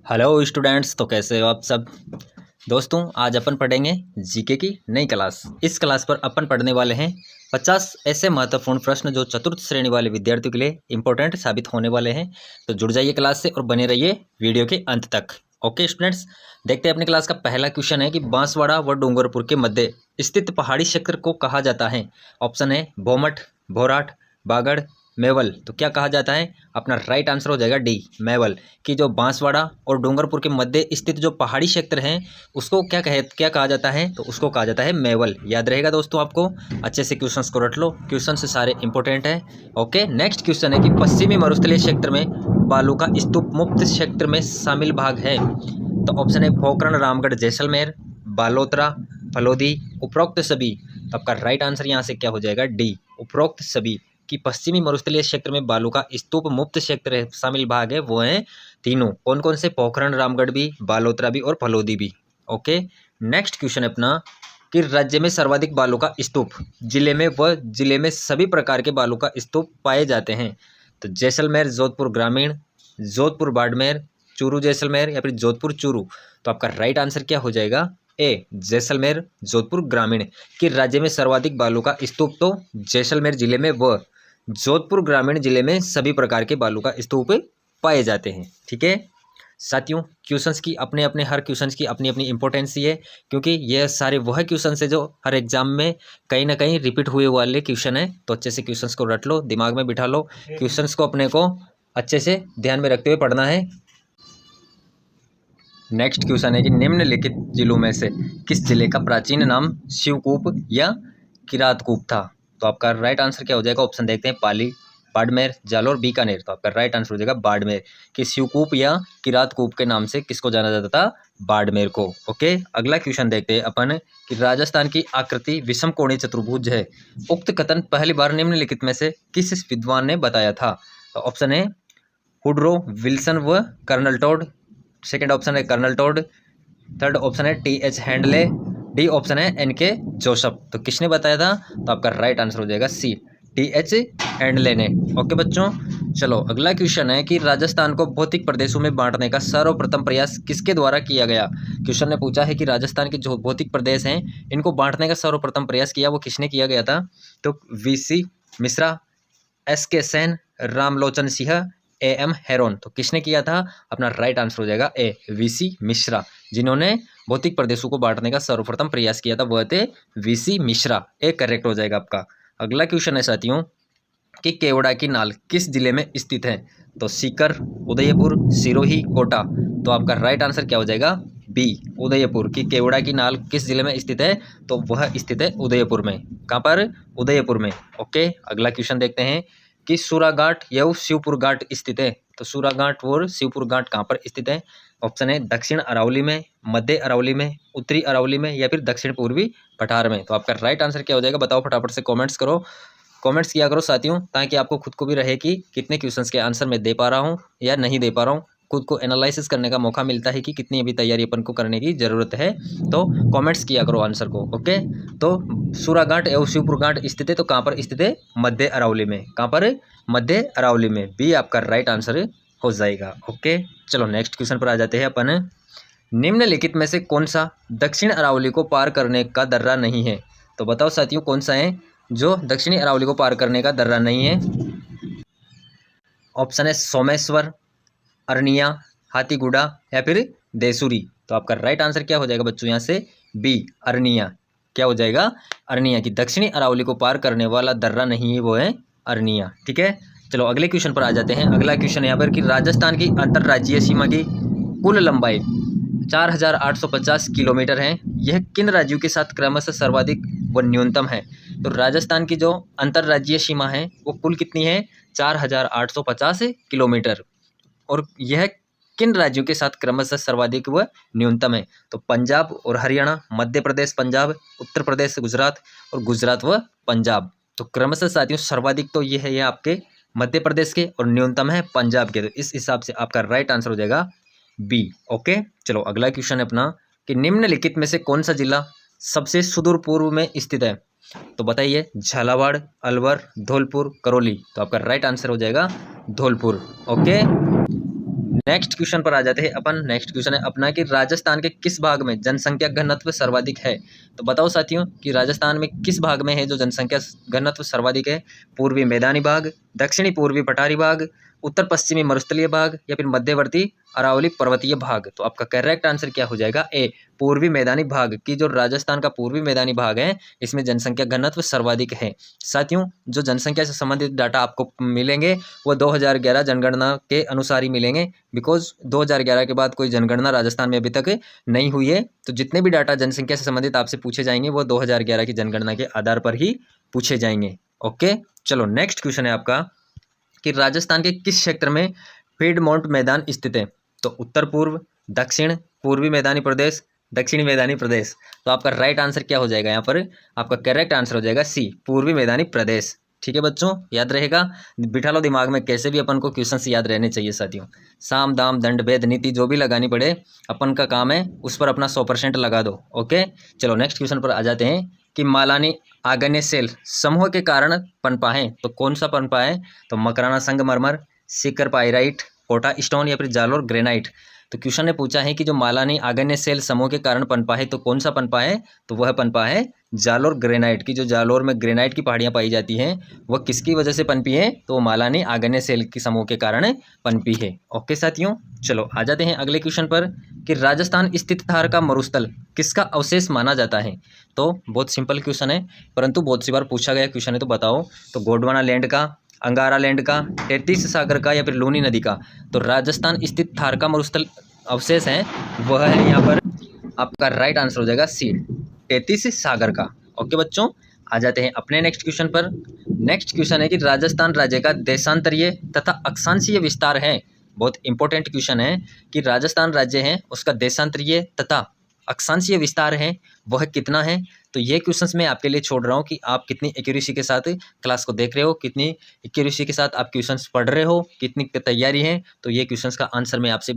Hello students, तो कैसे हो आप सब। दोस्तों, आज अपन पढ़ेंगे जीके की नई क्लास। इस क्लास पर अपन पढ़ने वाले हैं 50 ऐसे महत्वपूर्ण प्रश्न जो चतुर्थ श्रेणी वाले विद्यार्थियों के लिए इंपॉर्टेंट साबित होने वाले हैं। तो जुड़ जाइए क्लास से और बने रहिए वीडियो के अंत तक। ओके स्टूडेंट्स, देखते हैं अपनी क्लास का पहला क्वेश्चन है कि बांसवाड़ा व डूंगरपुर के मध्य स्थित पहाड़ी क्षेत्र को कहा जाता है। ऑप्शन है भोमठ, भोराट, बागड़, मेवल। तो क्या कहा जाता है? अपना राइट आंसर हो जाएगा डी, मेवल। कि जो बांसवाड़ा और डूंगरपुर के मध्य स्थित जो पहाड़ी क्षेत्र हैं उसको क्या कहा जाता है? तो उसको कहा जाता है मेवल। याद रहेगा दोस्तों आपको। अच्छे से क्वेश्चंस को रट लो, क्वेश्चन से सारे इंपॉर्टेंट हैं। ओके, नेक्स्ट क्वेश्चन है कि पश्चिमी मरुस्थलीय क्षेत्र में बालू का स्तूप मुक्त क्षेत्र में शामिल भाग है। तो ऑप्शन है पोखरण, रामगढ़, जैसलमेर, बालोतरा, फलोदी, उपरोक्त सभी। तो आपका राइट आंसर यहाँ से क्या हो जाएगा? डी, उपरोक्त सभी। कि पश्चिमी मरुस्थलीय क्षेत्र में बालू का स्तूप मुक्त क्षेत्र है, शामिल भाग है, वो है तीनों। कौन कौन से? पोखरण, रामगढ़ भी, बालोतरा भी और फलोदी भी। ओके, नेक्स्ट क्वेश्चन है अपना कि राज्य में सर्वाधिक बालू का स्तूप जिले में सभी प्रकार के बालू का स्तूप पाए जाते हैं। तो जैसलमेर, जोधपुर ग्रामीण, जोधपुर बाड़मेर, चूरू जैसलमेर या फिर जोधपुर चूरू। तो आपका राइट आंसर क्या हो जाएगा? ए, जैसलमेर, जोधपुर ग्रामीण। कि राज्य में सर्वाधिक बालू का स्तूप तो जैसलमेर जिले में व जोधपुर ग्रामीण जिले में सभी प्रकार के बालू का स्तूप पाए जाते हैं। ठीक है साथियों, क्वेश्चंस की अपने अपने हर क्वेश्चंस की अपनी अपनी इंपॉर्टेंस है, क्योंकि ये सारे वह क्वेश्चन है जो हर एग्जाम में कहीं ना कहीं रिपीट हुए वाले क्वेश्चन है। तो अच्छे से क्वेश्चंस को रट लो, दिमाग में बिठा लो, क्वेश्चंस को अपने को अच्छे से ध्यान में रखते हुए पढ़ना है। नेक्स्ट क्वेश्चन है कि निम्नलिखित जिलों में से किस जिले का प्राचीन नाम शिवकूप या किरातकूप था? तो आपका राइट आंसर क्या हो जाएगा? ऑप्शन देखते हैं पाली, बाड़मेर, जालौर, बीकानेर। तो आपका राइट आंसर हो जाएगा बाड़मेर। कि शिवकूप या किरातकूप के नाम से किसको जाना जाता था? बाड़मेर को। ओके, अगला क्वेश्चन देखते हैं अपन कि राजस्थान की आकृति विषम कोणीय चतुर्भुज है। उक्त कथन पहली बार निम्नलिखित में से किस विद्वान ने बताया था? तो ऑप्शन है हुड्रो, विल्सन व कर्नल टोड। सेकेंड ऑप्शन है कर्नल टोड। थर्ड ऑप्शन है टी.एच. हैंडले। डी ऑप्शन है एन.के. जोसेफ। तो किसने बताया था? तो आपका राइट आंसर हो जाएगा सी, टी.एच. हैंडले ने। ओके बच्चों, चलो अगला क्वेश्चन है कि राजस्थान को भौतिक प्रदेशों में बांटने का सर्वप्रथम प्रयास किसके द्वारा किया गया? क्वेश्चन ने पूछा है कि राजस्थान के जो भौतिक प्रदेश हैं इनको बांटने का सर्वप्रथम प्रयास किया, वो किसने किया गया था? तो VC. Mishra, SK. Sen, Ramlochan Singh, AM. Heron. तो किसने किया था? अपना राइट आंसर हो जाएगा ए, वी.सी. मिश्रा। जिन्होंने भौतिक प्रदेशों को बांटने का सर्वप्रथम प्रयास किया था वह थे वी.सी. मिश्रा। ए करेक्ट हो जाएगा आपका। अगला क्वेश्चन है साथियों कि केवड़ा की नाल किस जिले में स्थित है? तो सीकर, उदयपुर, सिरोही, कोटा। तो आपका राइट आंसर क्या हो जाएगा? बी, उदयपुर। की केवड़ा की नाल किस जिले में स्थित है? तो वह स्थित है उदयपुर में। कहाँ पर? उदयपुर में। ओके, अगला क्वेश्चन देखते हैं कि सूराघाट या शिवपुर घाट स्थित है। तो सूराघाट और शिवपुर घाट कहाँ पर स्थित है? ऑप्शन है दक्षिण अरावली में, मध्य अरावली में, उत्तरी अरावली में या फिर दक्षिण पूर्वी पठार में। तो आपका राइट आंसर क्या हो जाएगा? बताओ फटाफट से, कमेंट्स करो, कमेंट्स किया करो साथियों, ताकि आपको खुद को भी रहे कि कितने क्वेश्चंस के आंसर मैं दे पा रहा हूँ या नहीं दे पा रहा हूँ। खुद को एनालिसिस करने का मौका मिलता है कि कितनी अभी तैयारी अपन को करने की जरूरत है। तो कमेंट्स किया करो आंसर को। ओके, तो सूराघाट एवं शिवपुर घाट स्थित है, तो कहाँ पर स्थित है? मध्य अरावली में। कहाँ पर? मध्य अरावली में। बी आपका राइट आंसर हो जाएगा। ओके, चलो नेक्स्ट क्वेश्चन पर आ जाते हैं अपन। निम्नलिखित में से कौन सा दक्षिण अरावली को पार करने का दर्रा नहीं है? तो बताओ साथियों, कौन सा है जो दक्षिणी अरावली को पार करने का दर्रा नहीं है? ऑप्शन है सोमेश्वर, अरनिया, हाथीगुड़ा या फिर देसूरी। तो आपका राइट आंसर क्या हो जाएगा बच्चों? यहाँ से बी, अरनिया। क्या हो जाएगा? अरनिया। की दक्षिणी अरावली को पार करने वाला दर्रा नहीं है, वो है अरनिया। ठीक है, चलो अगले क्वेश्चन पर आ जाते हैं। अगला क्वेश्चन यहाँ पर कि राजस्थान की अंतर्राज्यीय सीमा की कुल लंबाई 4,850 किलोमीटर है। यह किन राज्यों के साथ क्रमशः सर्वाधिक व न्यूनतम है? तो राजस्थान की जो अंतर्राज्यीय सीमा है वो कुल कितनी है? 4,850 किलोमीटर। और यह किन राज्यों के साथ क्रमशः सर्वाधिक व न्यूनतम है? तो पंजाब और हरियाणा, मध्य प्रदेश, पंजाब, उत्तर प्रदेश, गुजरात और गुजरात व पंजाब। तो क्रमशः साथियों सर्वाधिक तो ये है, ये आपके मध्य प्रदेश के, और न्यूनतम है पंजाब के। तो इस हिसाब से आपका राइट आंसर हो जाएगा बी। ओके, चलो अगला क्वेश्चन है अपना कि निम्नलिखित में से कौन सा जिला सबसे सुदूर पूर्व में स्थित है? तो बताइए, झालावाड़, अलवर, धौलपुर, करौली। तो आपका राइट आंसर हो जाएगा धौलपुर। ओके, नेक्स्ट क्वेश्चन पर आ जाते हैं अपन। नेक्स्ट क्वेश्चन है अपना कि राजस्थान के किस भाग में जनसंख्या घनत्व सर्वाधिक है। तो बताओ साथियों कि राजस्थान में किस भाग में है जो जनसंख्या घनत्व सर्वाधिक है। पूर्वी मैदानी भाग, दक्षिणी पूर्वी पठारी भाग, उत्तर पश्चिमी मरुस्थलीय भाग या फिर मध्यवर्ती अरावली पर्वतीय भाग। तो आपका करेक्ट आंसर क्या हो जाएगा, ए पूर्वी मैदानी भाग की जो राजस्थान का पूर्वी मैदानी भाग है इसमें जनसंख्या घनत्व सर्वाधिक है। साथियों जो जनसंख्या से संबंधित डाटा आपको मिलेंगे वो 2011 जनगणना के अनुसार ही मिलेंगे, बिकॉज 2011 के बाद कोई जनगणना राजस्थान में अभी तक नहीं हुई है। तो जितने भी डाटा जनसंख्या से संबंधित आपसे पूछे जाएंगे वो 2011 की जनगणना के आधार पर ही पूछे जाएंगे। ओके, चलो नेक्स्ट क्वेश्चन है आपका कि राजस्थान के किस क्षेत्र में पीडमोंट मैदान स्थित है। तो उत्तर पूर्व, दक्षिण, पूर्वी मैदानी प्रदेश, दक्षिणी मैदानी प्रदेश। तो आपका राइट आंसर क्या हो जाएगा, यहाँ पर आपका करेक्ट आंसर हो जाएगा सी पूर्वी मैदानी प्रदेश। ठीक है बच्चों, याद रहेगा, बिठा लो दिमाग में, कैसे भी अपन को क्वेश्चंस याद रहने चाहिए साथियों। साम दाम दंड भेद नीति जो भी लगानी पड़े अपन का काम है, उस पर अपना 100% लगा दो। ओके, चलो नेक्स्ट क्वेश्चन पर आ जाते हैं कि मालानी आग्नेय सेल समूह के कारण पनपा है। तो कौन सा पनपा है, तो मकराना संगमरमर, सीकर पाइराइट, कोटा स्टोन या फिर जालोर ग्रेनाइट। तो क्वेश्चन ने पूछा है कि जो मालानी आग्नेय सेल समूह के कारण पनपा है तो कौन सा पनपा है, तो वह पनपा है जालोर ग्रेनाइट की। जो जालोर में ग्रेनाइट की पहाड़ियां पाई जाती हैं वह किसकी वजह से पनपी है, तो मालानी आग्नेय सेल की समूह के कारण पनपी है। ओके साथियों, चलो आ जाते हैं अगले क्वेश्चन पर कि राजस्थान स्थित थार का मरुस्थल किसका अवशेष माना जाता है। तो बहुत सिंपल क्वेश्चन है परंतु बहुत सी बार पूछा गया क्वेश्चन है, तो बताओ। तो गोंडवाना लैंड का, अंगारा लैंड का, तेतीस सागर का या फिर लूनी नदी का। तो राजस्थान स्थित थार का मरुस्थल अवशेष है वह है यहाँ पर आपका राइट आंसर हो जाएगा सी तेतीस सागर का। ओके बच्चों, आ जाते हैं अपने नेक्स्ट क्वेश्चन पर। नेक्स्ट क्वेश्चन है कि राजस्थान राज्य का देशांतरीय तथा अक्षांशीय विस्तार है। बहुत इंपॉर्टेंट क्वेश्चन है कि राजस्थान राज्य है उसका देशांतरीय तथा अक्षांशीय विस्तार है वह कितना है। तो ये क्वेश्चंस मैं आपके लिए छोड़ रहा हूँ कि आप कितनी एक्यूरेसी के साथ क्लास को देख रहे हो, कितनी एक्यूरेसी के साथ आप क्वेश्चंस पढ़ रहे हो, कितनी तैयारी है। तो ये क्वेश्चंस का आंसर मैं आपसे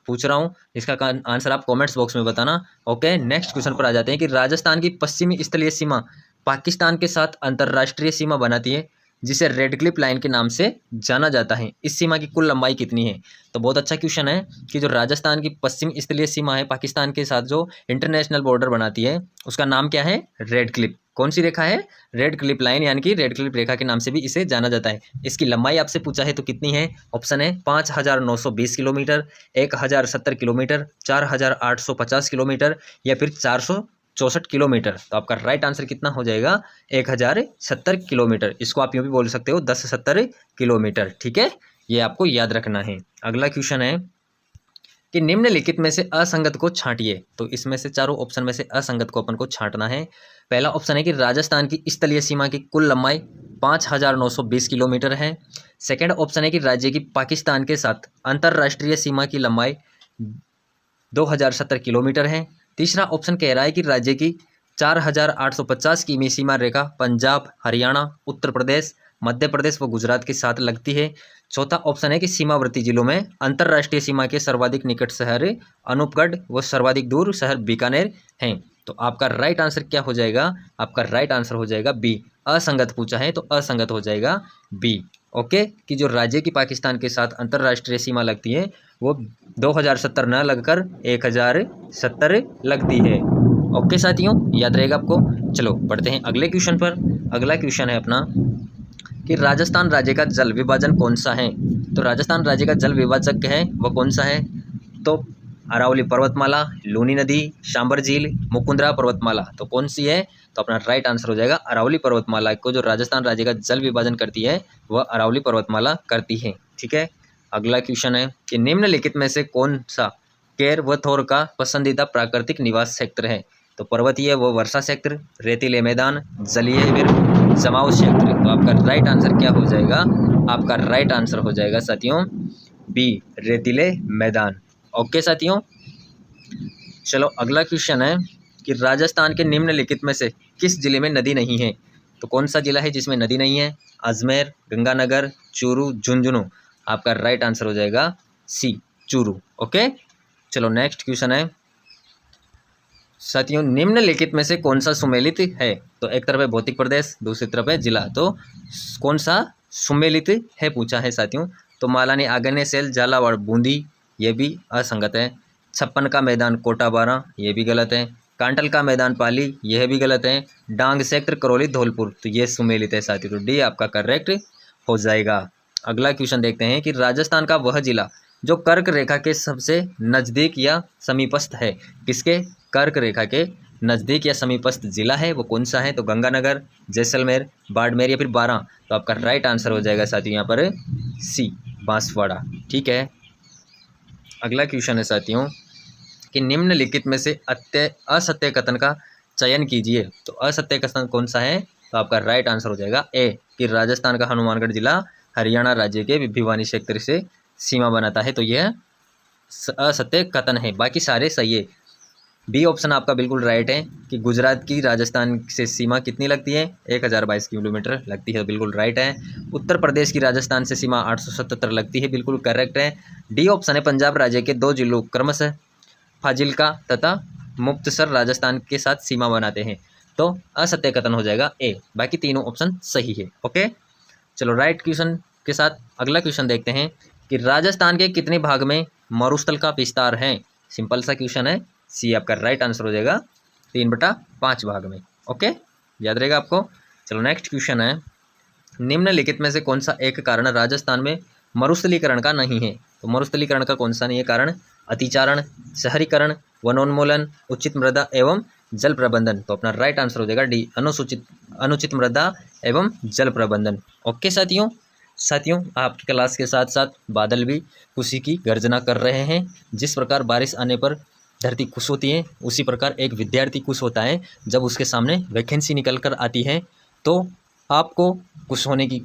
पूछ रहा हूँ, इसका आंसर आप कमेंट्स बॉक्स में बताना। ओके, नेक्स्ट क्वेश्चन पर आ जाते हैं कि राजस्थान की पश्चिमी स्थलीय सीमा पाकिस्तान के साथ अंतर्राष्ट्रीय सीमा बनाती है जिसे रेड क्लिफ लाइन के नाम से जाना जाता है। इस सीमा की कुल लंबाई कितनी है। तो बहुत अच्छा क्वेश्चन है कि जो राजस्थान की पश्चिमी स्थलीय सीमा है पाकिस्तान के साथ जो इंटरनेशनल बॉर्डर बनाती है उसका नाम क्या है, रेड क्लिफ। कौन सी रेखा है, रेड क्लिफ लाइन, यानी कि रेड क्लिफ रेखा के नाम से भी इसे जाना जाता है। इसकी लंबाई आपसे पूछा है तो कितनी है, ऑप्शन है 5920 किलोमीटर, 1070 किलोमीटर, 4850 किलोमीटर या फिर 464 किलोमीटर। तो आपका राइट आंसर कितना हो जाएगा, 1070 किलोमीटर। इसको आप यूँ भी बोल सकते हो 1070 किलोमीटर। ठीक है, ये आपको याद रखना है। अगला क्वेश्चन है कि निम्नलिखित में से असंगत को छांटिए। तो इसमें से चारों ऑप्शन में से असंगत को अपन को छांटना है। पहला ऑप्शन है कि राजस्थान की स्थलीय सीमा की कुल लंबाई 5920 किलोमीटर है। सेकेंड ऑप्शन है कि राज्य की पाकिस्तान के साथ अंतर्राष्ट्रीय सीमा की लंबाई 2070 किलोमीटर है। तीसरा ऑप्शन कह रहा है कि राज्य की 4850 किमी सीमा रेखा पंजाब, हरियाणा, उत्तर प्रदेश, मध्य प्रदेश व गुजरात के साथ लगती है। चौथा ऑप्शन है कि सीमावर्ती जिलों में अंतर्राष्ट्रीय सीमा के सर्वाधिक निकट शहर अनूपगढ़ व सर्वाधिक दूर शहर बीकानेर हैं। तो आपका राइट आंसर क्या हो जाएगा, आपका राइट आंसर हो जाएगा बी। असंगत पूछा है तो असंगत हो जाएगा बी। ओके, कि जो राज्य की पाकिस्तान के साथ अंतर्राष्ट्रीय सीमा लगती है वो 2070 न लगकर 1070 लगती है। ओके साथियों, याद रहेगा आपको। चलो बढ़ते हैं अगले क्वेश्चन पर। अगला क्वेश्चन है अपना कि राजस्थान राज्य का जल विभाजन कौन सा है। तो राजस्थान राज्य का जल विभाजक है वह कौन सा है, तो अरावली पर्वतमाला, लूनी नदी, शांबर झील, मुकुंदरा पर्वतमाला। तो कौन सी है, तो अपना राइट आंसर हो जाएगा अरावली पर्वतमाला को जो राजस्थान राज्य का जल विभाजन करती है वह अरावली पर्वतमाला करती है। ठीक है, अगला क्वेश्चन है कि निम्नलिखित में से कौन सा केर व थोर का पसंदीदा प्राकृतिक निवास क्षेत्र है। तो पर्वतीय व वर्षा क्षेत्र, रेतीले मैदान, जलीय फिर जमाव क्षेत्र। तो आपका राइट आंसर क्या हो जाएगा, आपका राइट आंसर हो जाएगा साथियों बी, रेतीले मैदान। ओके साथियों, चलो अगला क्वेश्चन है कि राजस्थान के निम्नलिखित में से किस जिले में नदी नहीं है। तो कौन सा जिला है जिसमें नदी नहीं है, अजमेर, गंगानगर, चूरू, झुंझुनू। आपका राइट आंसर हो जाएगा सी, चूरू। ओके, चलो नेक्स्ट क्वेश्चन है साथियों, निम्नलिखित में से कौन सा सुमेलित है। तो एक तरफ है भौतिक प्रदेश, दूसरी तरफ है जिला, तो कौन सा सुमेलित है पूछा है साथियों। तो मालानी आग्नेय सेल, झालावाड़, बूंदी, ये भी असंगत है। 56 का मैदान कोटा 12, ये भी गलत है। कांटल का मैदान पाली, यह भी गलत है। डांग सेक्टर करौली धौलपुर, तो ये सुमेलित है साथी, तो डी आपका करेक्ट हो जाएगा। अगला क्वेश्चन देखते हैं कि राजस्थान का वह जिला जो कर्क रेखा के सबसे नज़दीक या समीपस्थ है, किसके कर्क रेखा के नज़दीक या समीपस्थ जिला है वो कौन सा है? तो गंगानगर, जैसलमेर, बाड़मेर या फिर बारां, तो आपका राइट आंसर हो जाएगा साथियों यहाँ पर सी, बांसवाड़ा। ठीक है, अगला क्वेश्चन है साथियों कि निम्नलिखित में से असत्य कथन का चयन कीजिए। तो असत्य कथन कौन सा है? तो आपका राइट आंसर हो जाएगा ए, कि राजस्थान का हनुमानगढ़ जिला हरियाणा राज्य के भिवानी क्षेत्र से सीमा बनाता है, तो यह असत्य कथन है, बाकी सारे सही है। बी ऑप्शन आपका बिल्कुल राइट है कि गुजरात की राजस्थान से सीमा कितनी लगती है? 1022 किलोमीटर लगती है, बिल्कुल राइट है। उत्तर प्रदेश की राजस्थान से सीमा 877 लगती है, बिल्कुल करेक्ट है। डी ऑप्शन है पंजाब राज्य के 2 जिलों क्रमशः फाजिल्का तथा मुक्तसर राजस्थान के साथ सीमा बनाते हैं, तो असत्य कथन हो जाएगा ए, बाकी तीनों ऑप्शन सही है। ओके, चलो राइट क्वेश्चन के साथ अगला क्वेश्चन देखते हैं कि राजस्थान के कितने भाग में मरुस्थल का विस्तार है? सिंपल सा क्वेश्चन है, सी आपका राइट आंसर हो जाएगा 3/5 भाग में। ओके, याद रहेगा आपको। चलो नेक्स्ट क्वेश्चन है, निम्नलिखित में से कौन सा एक कारण राजस्थान में मरुस्थलीकरण का नहीं है? तो मरुस्थलीकरण का कौन सा नहीं है कारण? अतिचारण, शहरीकरण, वनोन्मूलन, उचित मृदा एवं जल प्रबंधन, तो अपना राइट आंसर हो जाएगा डी, अनुचित मृदा एवं जल प्रबंधन। ओके साथियों आपकी क्लास के साथ साथ बादल भी खुशी की गर्जना कर रहे हैं। जिस प्रकार बारिश आने पर धरती खुश होती है, उसी प्रकार एक विद्यार्थी खुश होता है जब उसके सामने वैकेंसी निकल कर आती है। तो आपको खुश होने की,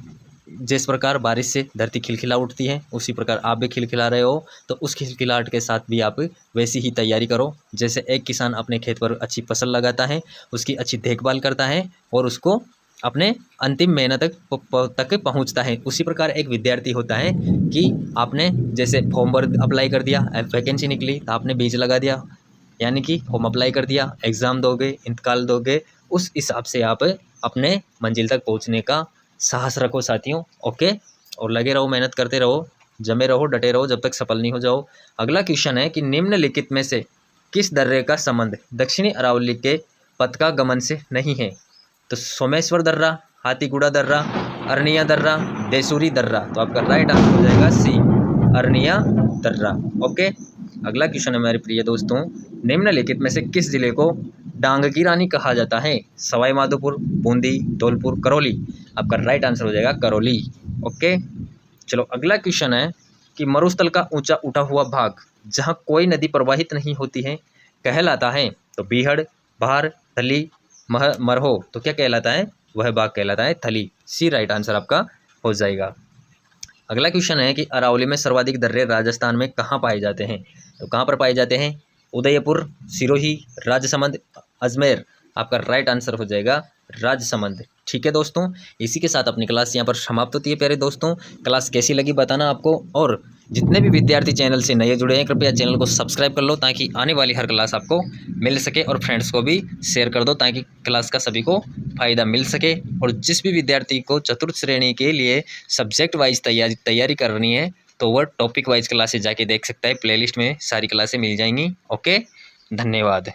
जिस प्रकार बारिश से धरती खिलखिला उठती है, उसी प्रकार आप भी खिलखिला रहे हो, तो उस खिलखिलाहट के साथ भी आप वैसी ही तैयारी करो। जैसे एक किसान अपने खेत पर अच्छी फसल लगाता है, उसकी अच्छी देखभाल करता है और उसको अपने अंतिम मेहनत तक पहुंचता है, उसी प्रकार एक विद्यार्थी होता है कि आपने जैसे फॉर्म भर अप्लाई कर दिया, वैकेंसी निकली तो आपने बीज लगा दिया, यानी कि फॉर्म अप्लाई कर दिया, एग्ज़ाम दोगे, इंतकाल दोगे, उस हिसाब से आप अपने मंजिल तक पहुंचने का साहस रखो साथियों। ओके, और लगे रहो, मेहनत करते रहो, जमे रहो, डटे रहो जब तक सफल नहीं हो जाओ। अगला क्वेश्चन है कि निम्नलिखित में से किस दर्रे का संबंध दक्षिणी अरावली के पथका गमन से नहीं है? तो सोमेश्वर दर्रा, हाथीगुड़ा दर्रा, अरनिया दर्रा, देसूरी दर्रा, तो आपका राइट आंसर हो जाएगा सी, अरनिया दर्रा। ओके, अगला क्वेश्चन है मेरे प्रिय दोस्तों, निम्नलिखित में से किस जिले को डांग की रानी कहा जाता है? सवाई माधोपुर, बूंदी, धौलपुर, करौली, आपका राइट आंसर हो जाएगा करौली। ओके, चलो अगला क्वेश्चन है कि मरुस्थल का ऊंचा उठा हुआ भाग जहां कोई नदी प्रवाहित नहीं होती है कहलाता है? तो बीहड़, भार, थली, मरहो, तो क्या कहलाता है? वह भाग कहलाता है थली, सी राइट आंसर आपका हो जाएगा। अगला क्वेश्चन है कि अरावली में सर्वाधिक दर्रे राजस्थान में कहाँ पाए जाते हैं? तो कहाँ पर पाए जाते हैं? उदयपुर, सिरोही, राजसमंद, अजमेर, आपका राइट आंसर हो जाएगा राजसमंद। ठीक है दोस्तों, इसी के साथ अपनी क्लास यहाँ पर समाप्त होती है। प्यारे दोस्तों, क्लास कैसी लगी बताना आपको, और जितने भी विद्यार्थी चैनल से नए जुड़े हैं कृपया चैनल को सब्सक्राइब कर लो ताकि आने वाली हर क्लास आपको मिल सके, और फ्रेंड्स को भी शेयर कर दो ताकि क्लास का सभी को फ़ायदा मिल सके। और जिस भी विद्यार्थी को चतुर्थ श्रेणी के लिए सब्जेक्ट वाइज तैयारी करनी है तो वह टॉपिक वाइज क्लासेज जाके देख सकता है, प्लेलिस्ट में सारी क्लासें मिल जाएंगी। ओके, धन्यवाद।